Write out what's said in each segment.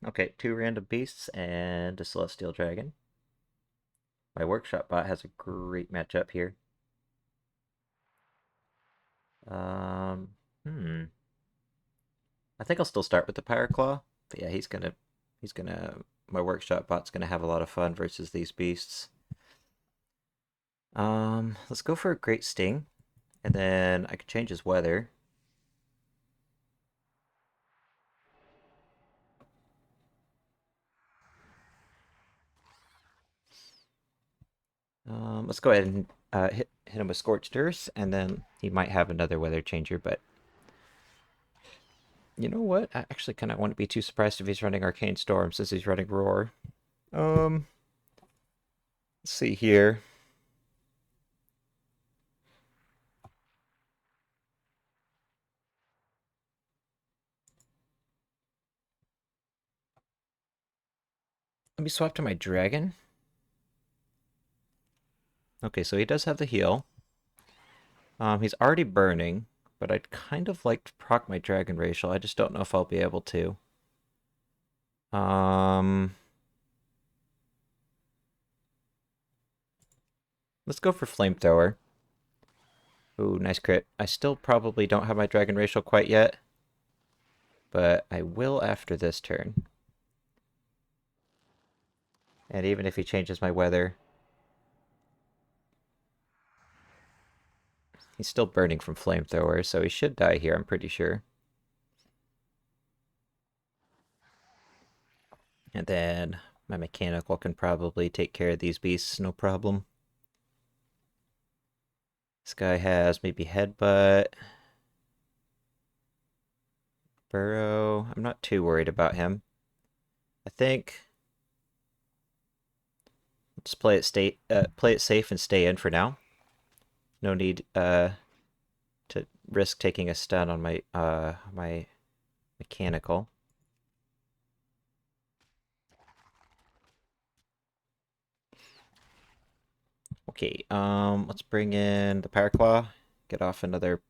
Okay, 2 random beasts and a celestial dragon. My workshop bot has a great matchup here. Um, hmm. I think I'll still start with the Pyroclaw. But yeah, my workshop bot's gonna have a lot of fun versus these beasts. Let's go for a Great Sting, and then I could change his weather. Let's go ahead and hit him with Scorched Earth, and then he might have another weather changer, but you know what? I actually kind of wouldn't be too surprised if he's running Arcane Storm since he's running Roar. Let's see here. Let me swap to my dragon. Okay, so he does have the heal. He's already burning, but I'd kind of like to proc my dragon racial. I just don't know if I'll be able to. Um, let's go for flamethrower. Ooh, nice crit. I still probably don't have my dragon racial quite yet, but I will after this turn. And even if he changes my weather, he's still burning from flamethrower, so he should die here, I'm pretty sure. And then my mechanical can probably take care of these beasts, no problem. This guy has maybe headbutt, burrow. I'm not too worried about him. I think just play it safe and stay in for now. No need to risk taking a stun on my mechanical. Okay, let's bring in the Pyroclaw. Get off another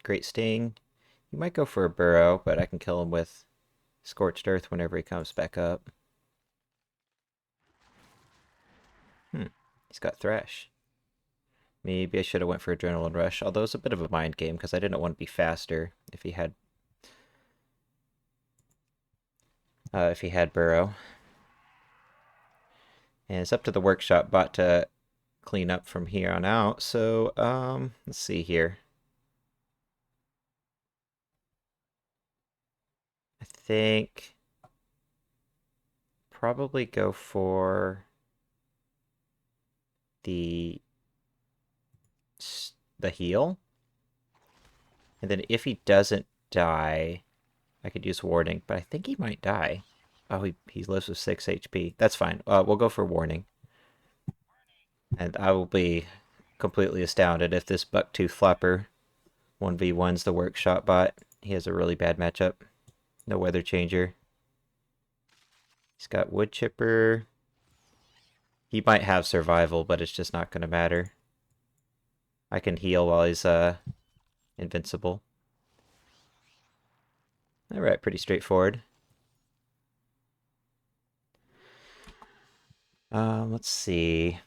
Great Sting. He might go for a burrow, but I can kill him with Scorched Earth whenever he comes back up. He's got Thrash. Maybe I should have went for Adrenaline Rush, although it's a bit of a mind game because I didn't want to be faster if he had Burrow. And it's up to the workshop bot to clean up from here on out. So let's see here. I think probably go for the the heal. And then if he doesn't die, I could use warning, but I think he might die. Oh, he lives with 6 HP. That's fine. We'll go for warning. And I will be completely astounded if this Bucktooth Flapper 1v1's the workshop bot. He has a really bad matchup. No weather changer. He's got Wood Chipper. He might have survival, but it's just not going to matter. I can heal while he's invincible. Alright, pretty straightforward. Let's see.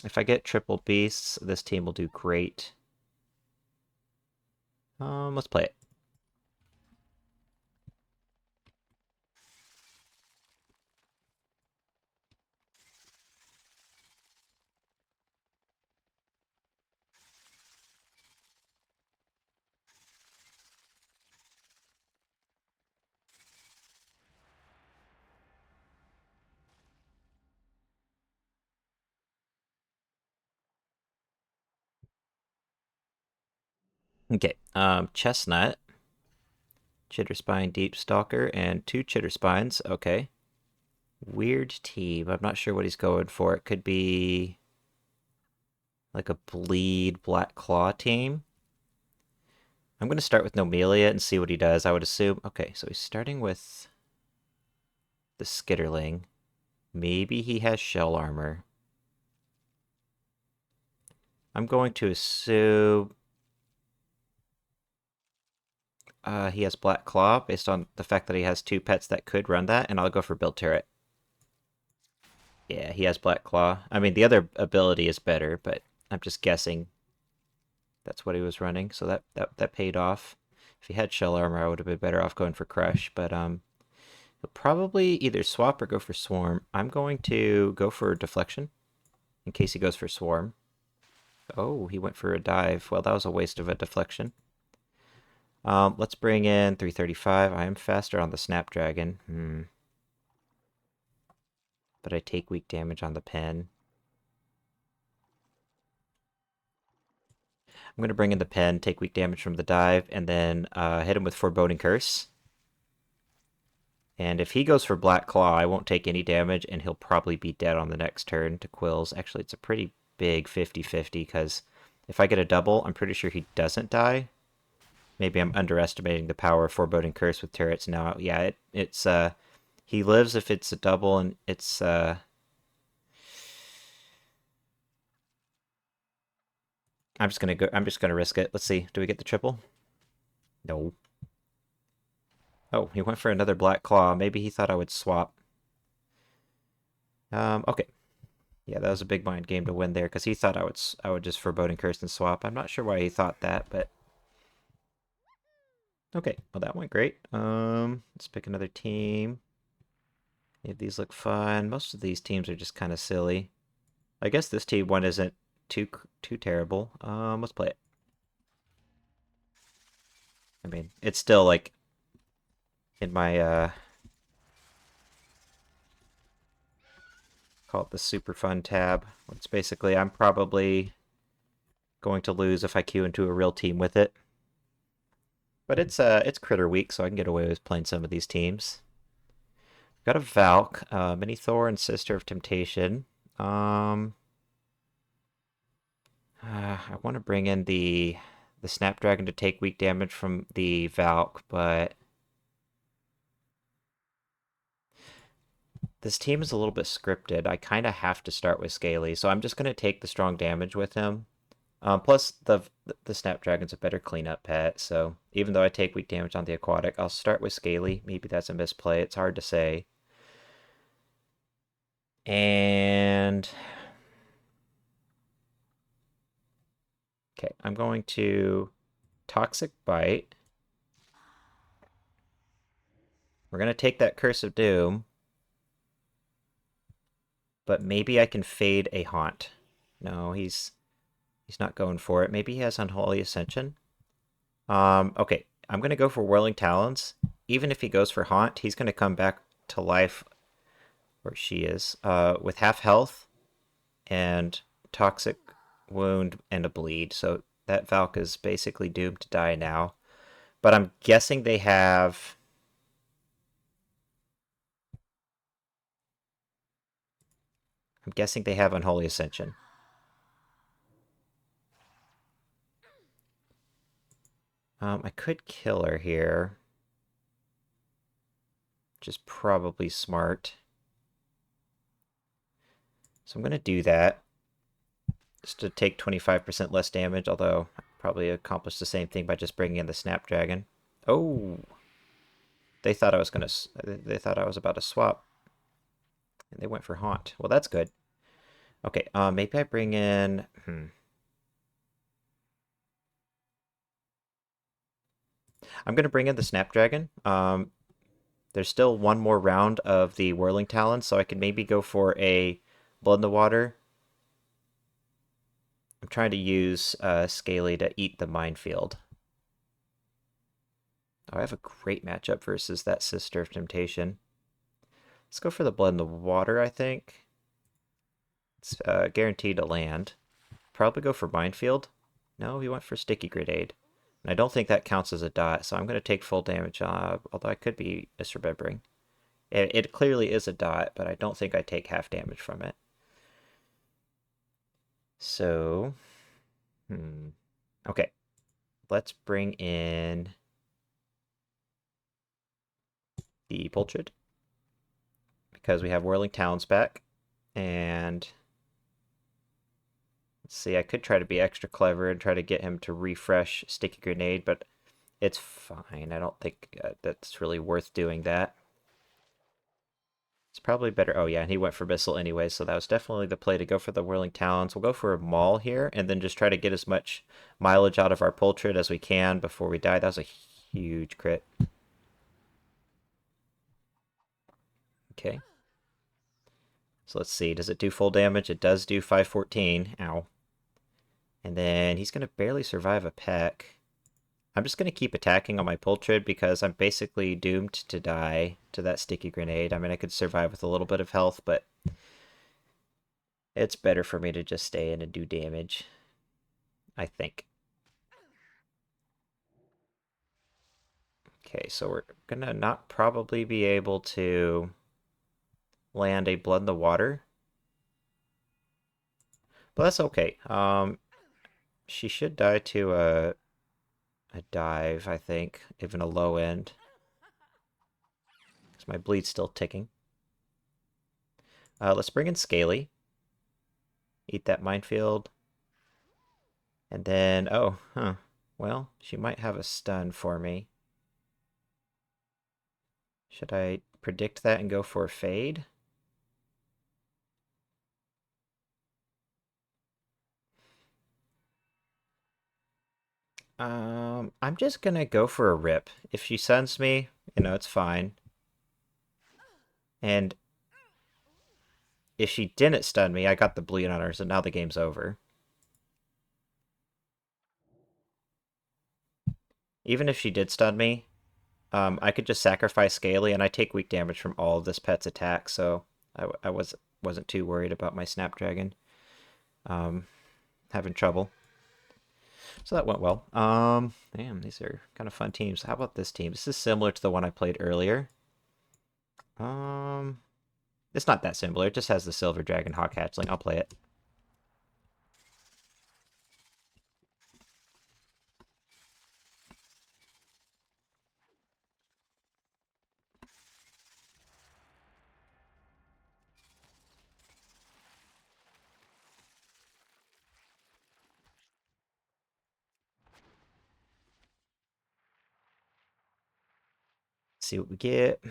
If I get triple beasts, this team will do great. Let's play it. Okay, Chestnut, Chitterspine, Deep Stalker, and 2 Chitterspines. Okay. Weird team. I'm not sure what he's going for. It could be like a bleed Black Claw team. I'm going to start with Nomelia and see what he does. I would assume. Okay, so he's starting with the Skitterling. Maybe he has shell armor. I'm going to assume he has Black Claw based on the fact that he has 2 pets that could run that, and I'll go for Build Turret. Yeah, he has Black Claw. I mean, the other ability is better, but I'm just guessing that's what he was running, so that paid off. If he had Shell Armor, I would have been better off going for Crush, but he'll probably either swap or go for Swarm. I'm going to go for Deflection, in case he goes for Swarm. Oh, he went for a dive. Well, that was a waste of a deflection. Let's bring in 335. I am faster on the Snapdragon. But I take weak damage on the pen. I'm going to bring in the pen, take weak damage from the dive, and then hit him with Foreboding Curse. And if he goes for Black Claw, I won't take any damage, and he'll probably be dead on the next turn to Quills. Actually, it's a pretty big 50-50, because if I get a double, I'm pretty sure he doesn't die. Maybe I'm underestimating the power of Foreboding Curse with turrets now. Yeah, it's he lives if it's a double, and it's I'm just gonna risk it. Let's see. Do we get the triple? No. Oh, he went for another Black Claw. Maybe he thought I would swap. Okay. Yeah, that was a big mind game to win there, because he thought I would just Foreboding Curse and swap. I'm not sure why he thought that, but okay. Well, that went great. Let's pick another team. Any of these look fun. Most of these teams are just kind of silly. I guess this team one isn't too terrible. Let's play it. I mean, it's still like in my call it the super fun tab. It's basically I'm probably going to lose if I queue into a real team with it. But it's Critter Week, so I can get away with playing some of these teams. Got a Valk, Mini Thor, and Sister of Temptation. I want to bring in the Snapdragon to take weak damage from the Valk, but this team is a little bit scripted. I kind of have to start with Scaly, so I'm just going to take the strong damage with him. Plus, the Snapdragon's a better cleanup pet, so even though I take weak damage on the aquatic, I'll start with Scaly. Maybe that's a misplay. It's hard to say. And okay, I'm going to Toxic Bite. We're going to take that Curse of Doom, but maybe I can fade a Haunt. No, he's not going for it. Maybe he has Unholy Ascension. Okay, I'm going to go for Whirling Talons. Even if he goes for Haunt, he's going to come back to life, or she is, with half health and Toxic Wound and a Bleed. So that Valk is basically doomed to die now. But I'm guessing they have... Unholy Ascension. I could kill her here, which is probably smart. So I'm going to do that, just to take 25% less damage, although I probably accomplish the same thing by just bringing in the Snapdragon. Oh! They thought I was about to swap. And they went for Haunt. Well, that's good. Okay, maybe I bring in... I'm going to bring in the Snapdragon. There's still one more round of the Whirling Talons, so I can maybe go for a Blood in the Water. I'm trying to use Scaly to eat the Minefield. Oh, I have a great matchup versus that Sister of Temptation. Let's go for the Blood in the Water, I think. It's guaranteed to land. Probably go for Minefield. No, he went for Sticky Grenade. And I don't think that counts as a dot, so I'm going to take full damage, although I could be misremembering. It clearly is a dot, but I don't think I take half damage from it. So, okay. Let's bring in the Pulchrid, because we have Whirling Talons back, and let's see, I could try to be extra clever and try to get him to refresh Sticky Grenade, but It's fine. I don't think that's really worth doing that. It's probably better. Oh, yeah, and he went for Missile anyway, so that was definitely the play to go for the Whirling Talons. We'll go for a Maul here, and then just try to get as much mileage out of our Poultry as we can before we die. That was a huge crit. Okay. So let's see. Does it do full damage? It does do 514. Ow. And then he's going to barely survive a peck. I'm just going to keep attacking on my Poultry because I'm basically doomed to die to that sticky grenade. I mean, I could survive with a little bit of health, but it's better for me to just stay in and do damage, I think. Okay, so we're going to not probably be able to land a Blood in the Water. But that's okay. She should die to a dive, I think, even a low end. Because my bleed's still ticking. Let's bring in Scaly. Eat that minefield. And then, oh, huh. Well, she might have a stun for me. Should I predict that and go for a fade? I'm just gonna go for a rip. If she stuns me, it's fine. And if she didn't stun me, I got the bleed on her, so now the game's over. Even if she did stun me, I could just sacrifice Scaly, and I take weak damage from all of this pet's attacks, so I wasn't too worried about my Snapdragon having trouble. So that went well. Damn, these are kind of fun teams. How about this team? This is similar to the one I played earlier. Um, it's not that similar. It just has the Silver Dragon Hawk Hatchling. I'll play it. See what we get.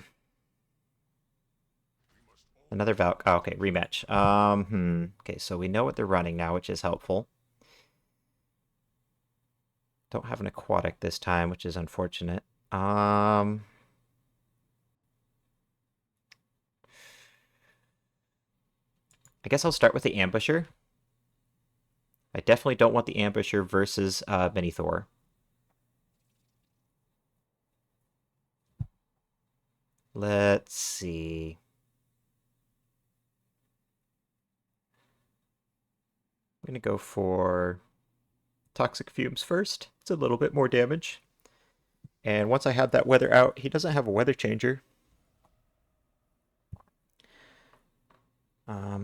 Another Valk. Oh, okay, rematch. Okay, so we know what they're running now, which is helpful. Don't have an aquatic this time, which is unfortunate. I guess I'll start with the Ambusher. I definitely don't want the Ambusher versus Mini Thor. Let's see. I'm going to go for Toxic Fumes first. It's a little bit more damage. And once I have that weather out, he doesn't have a weather changer.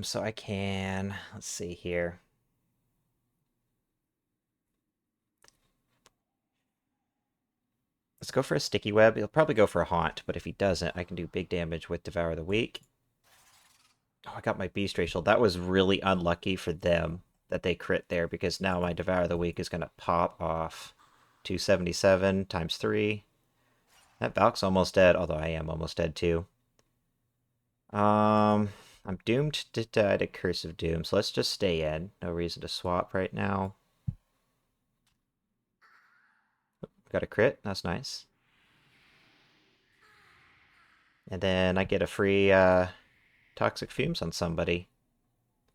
So I can, let's see here. Let's go for a Sticky Web. He'll probably go for a Haunt, but if he doesn't, I can do big damage with Devour the Weak. Oh, I got my Beast Racial. That was really unlucky for them that they crit there, because now my Devour the Weak is going to pop off. 277 times 3. That Valk's almost dead, although I am almost dead too. I'm doomed to die to Curse of Doom, so let's just stay in. No reason to swap right now. Got a crit. That's nice. And then I get a free Toxic Fumes on somebody.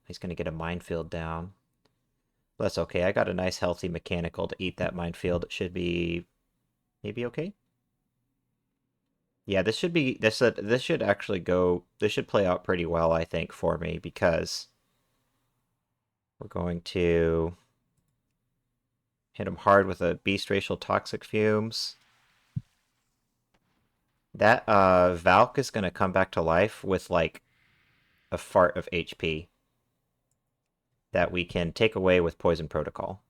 He's going to get a Minefield down. But that's okay. I got a nice healthy mechanical to eat that Minefield. It should be maybe okay. Yeah, this should actually go. This should play out pretty well, I think, for me, because we're going to hit him hard with a Beast Racial Toxic Fumes. That Valk is going to come back to life with like a fart of HP that we can take away with Poison Protocol.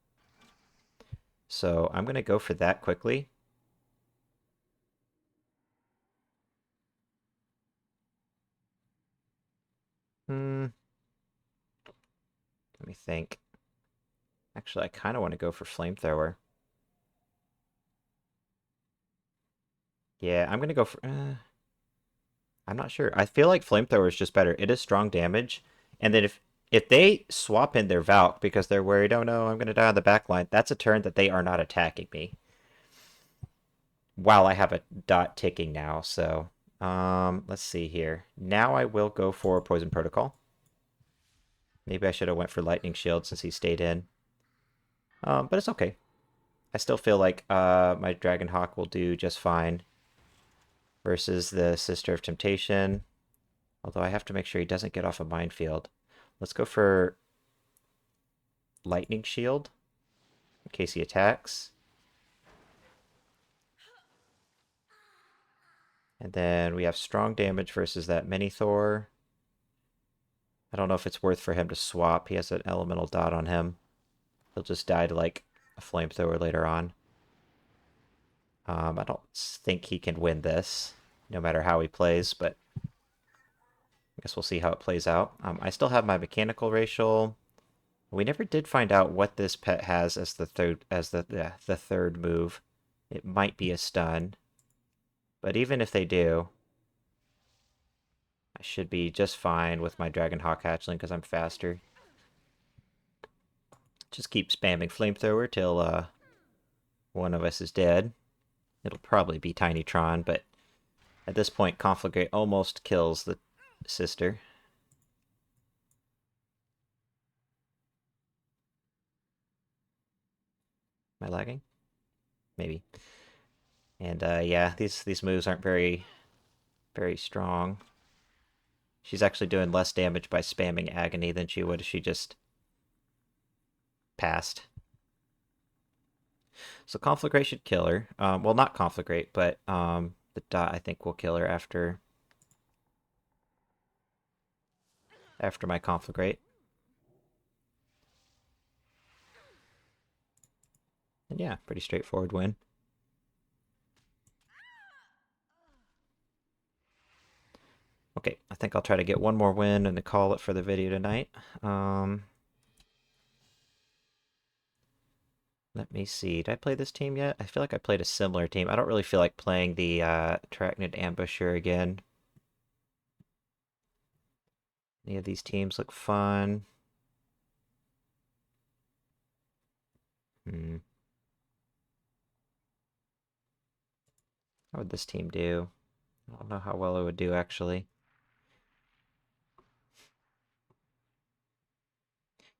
So I'm going to go for that quickly. Let me think. Actually, I kind of want to go for Flamethrower. Yeah, I'm gonna go for... I'm not sure. I feel like Flamethrower is just better. It is strong damage. And then if they swap in their Valk because they're worried, oh no, I'm gonna die on the back line, that's a turn that they are not attacking me. While I have a dot ticking now, so... let's see here. Now I will go for Poison Protocol. Maybe I should have went for Lightning Shield since he stayed in. But it's okay. I still feel like my Dragonhawk will do just fine versus the Sister of Temptation. Although I have to make sure he doesn't get off a minefield. Let's go for Lightning Shield in case he attacks. And then we have strong damage versus that Mini Thor. I don't know if it's worth for him to swap. He has an elemental dot on him. He'll just die to like a flamethrower later on. I don't think he can win this, no matter how he plays, but I guess we'll see how it plays out. I still have my mechanical racial. We never did find out what this pet has as the third move. It might be a stun, but even if they do, I should be just fine with my Dragonhawk hatchling because I'm faster. Just keep spamming flamethrower till one of us is dead. It'll probably be Tinytron, but at this point, Conflagrate almost kills the sister. Am I lagging? Maybe. And yeah, these moves aren't very strong. She's actually doing less damage by spamming Agony than she would if she just passed. So Conflagrate should kill her. Well, not Conflagrate, but the dot I think will kill her after my Conflagrate. And yeah, pretty straightforward win. Okay, I think I'll try to get one more win and to call it for the video tonight. Let me see. Did I play this team yet? I feel like I played a similar team. I don't really feel like playing the Arachnid Ambusher again. Any of these teams look fun. How would this team do? I don't know how well it would do, actually.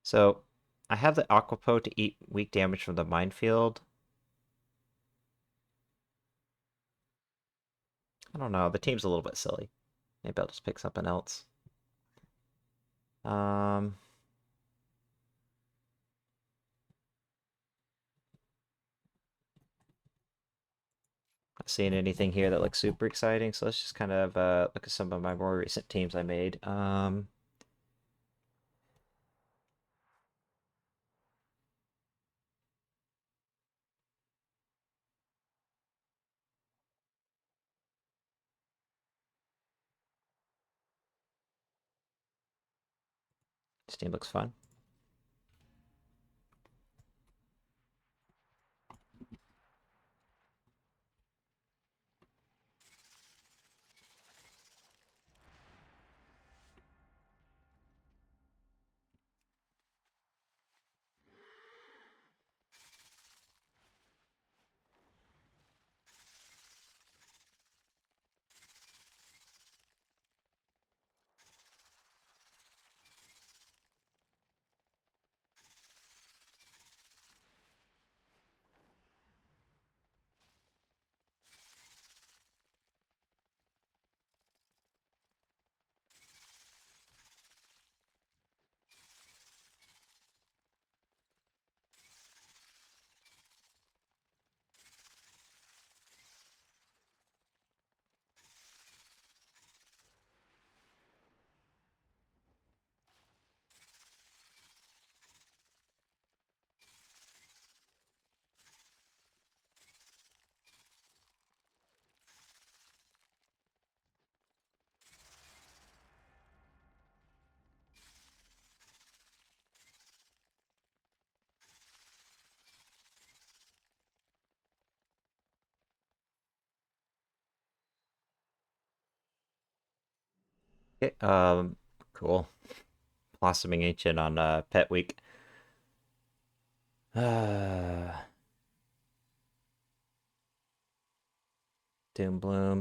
So, I have the Aquapo to eat weak damage from the minefield. I don't know. The team's a little bit silly. Maybe I'll just pick something else. Not seeing anything here that looks super exciting, so let's just kind of look at some of my more recent teams I made. This team looks fun. Okay, cool. Blossoming Ancient on Pet Week. Doombloom,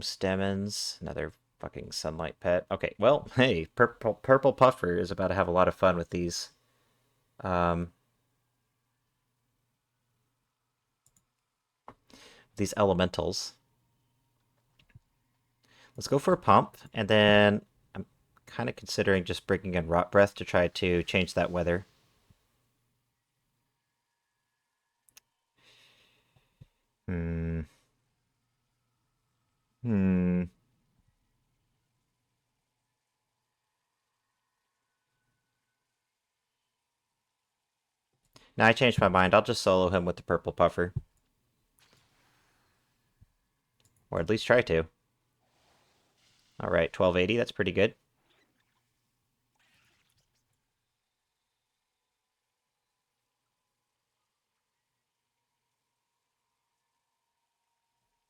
Stemmons, another fucking sunlight pet. Okay, well, hey, Purple Puffer is about to have a lot of fun with um, these elementals. Let's go for a pump, and then I'm kind of considering just bringing in Rot Breath to try to change that weather. Hmm. Hmm. Now I changed my mind. I'll just solo him with the Purple Puffer. Or at least try to. Alright, 1280, that's pretty good.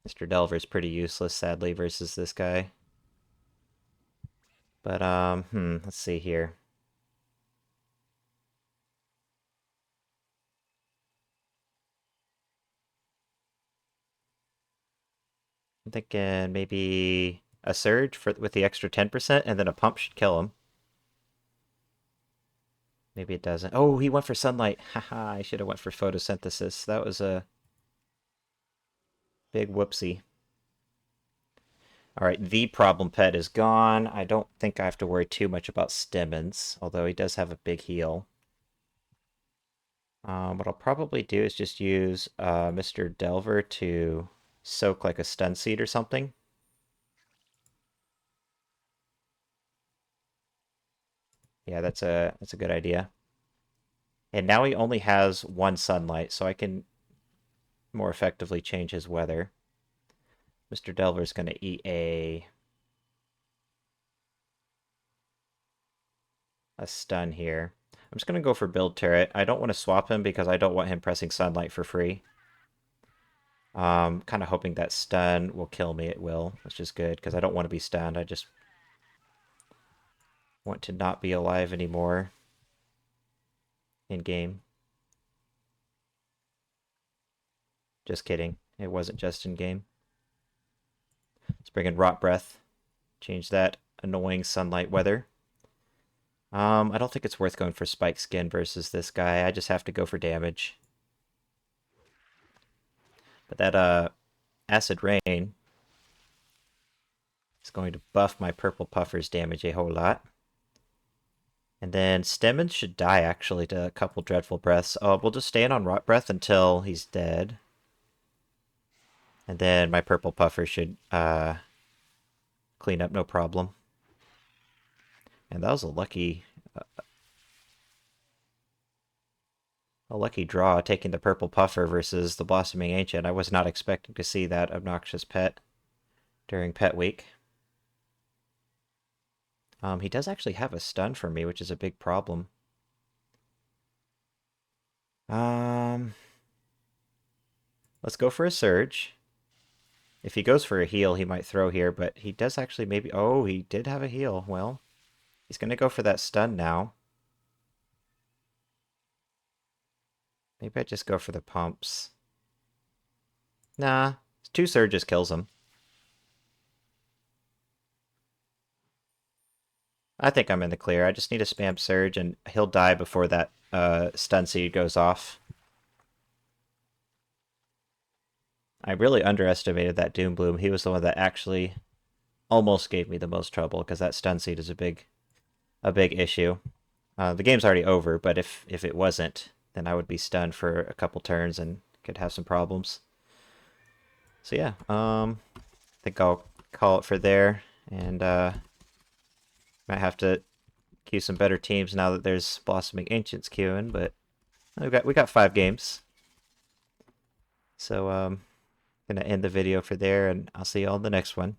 Mr. Delver's pretty useless, sadly, versus this guy. But, let's see here. I'm thinking maybe a Surge with the extra 10%, and then a Pump should kill him. Maybe it doesn't. Oh, he went for Sunlight. Haha, I should have went for Photosynthesis. That was a big whoopsie. Alright, the problem pet is gone. I don't think I have to worry too much about Stemmons, although he does have a big heal. What I'll probably do is just use Mr. Delver to soak like a stun seed or something. Yeah, that's a good idea. And now he only has one sunlight, so I can more effectively change his weather. Mr. Delver's going to eat a stun here. I'm just going to go for Build Turret. I don't want to swap him because I don't want him pressing Sunlight for free. Kind of hoping that stun will kill me. It will, which is good because I don't want to be stunned. I just want to not be alive anymore in game. Just kidding. It wasn't just in game. Let's bring in Rot Breath. Change that annoying sunlight weather. I don't think it's worth going for Spike Skin versus this guy. I just have to go for damage. But that Acid Rain is going to buff my Purple Puffer's damage a whole lot. And then Stemmons should die, actually, to a couple Dreadful Breaths. We'll just stand on Rot Breath until he's dead. And then my Purple Puffer should clean up no problem. And that was a lucky draw, taking the Purple Puffer versus the Blossoming Ancient. I was not expecting to see that obnoxious pet during Pet Week. He does actually have a stun for me, which is a big problem. Let's go for a Surge. If he goes for a heal, he might throw here, but he does actually maybe... Oh, he did have a heal. Well, he's going to go for that stun now. Maybe I just go for the pumps. Nah, 2 Surges kills him. I think I'm in the clear. I just need to spam Surge, and he'll die before that stun seed goes off. I really underestimated that Doombloom. He was the one that actually almost gave me the most trouble, because that stun seed is a big issue. The game's already over, but if it wasn't, then I would be stunned for a couple turns and could have some problems. So yeah, I think I'll call it for there, and might have to queue some better teams now that there's Blossoming Ancients queuing, but we got 5 games. So gonna end the video for there, and I'll see you all in the next one.